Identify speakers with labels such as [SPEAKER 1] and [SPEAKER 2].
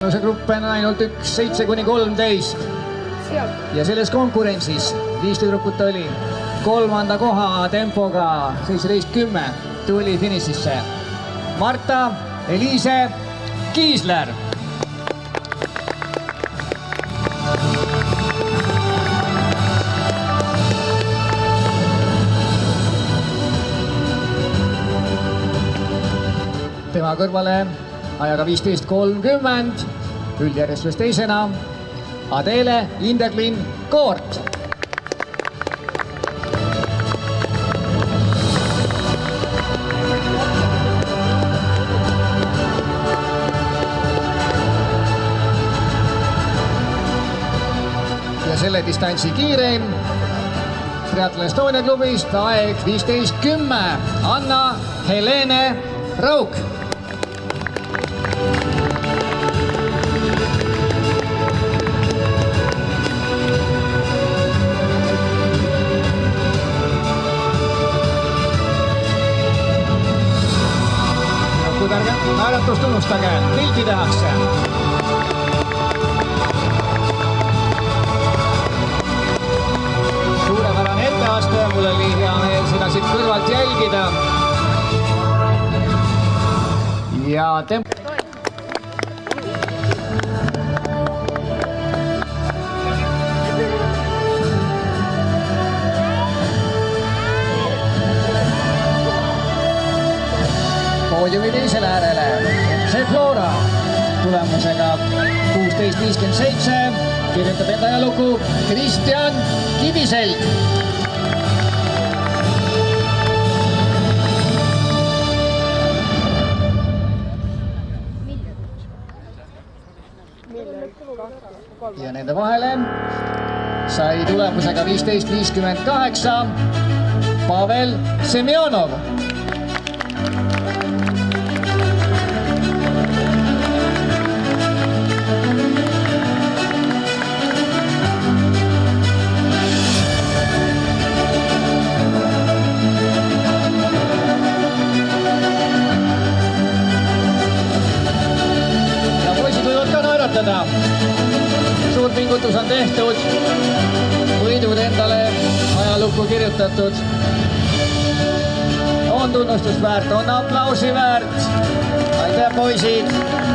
[SPEAKER 1] Grupp on ainult 7–13 ja selles konkurentsis 5 tüdrukut oli kolmanda koha tempoga 17:10 tuli finišisse Marta Eliise Kiisler. Tema kõrvale ajaga 15:30 üldjärjestus teisena Adele Linderlin Koort. Ja selle distantsi kiireim Triathlon Estonia klubist aeg 15:10 Anna Helene Rauk. Määratust tunnustage, pildi tehakse. Suurepärane etteaste, mul oli hea meel seda siit kõrvalt jälgida. Ja poodiumi teisele äärele see Flora tulemusega 16:57 kirjutab enda ajalugu Kristjan Kiviselg. Ja nende vahele sai tulemusega 15:58 Pavel Semjonov. Suur pingutus on tehtud, võidud endale ajalukku kirjutatud, on tunnustust väärt, on aplausi väärt. Aitäh, poisid!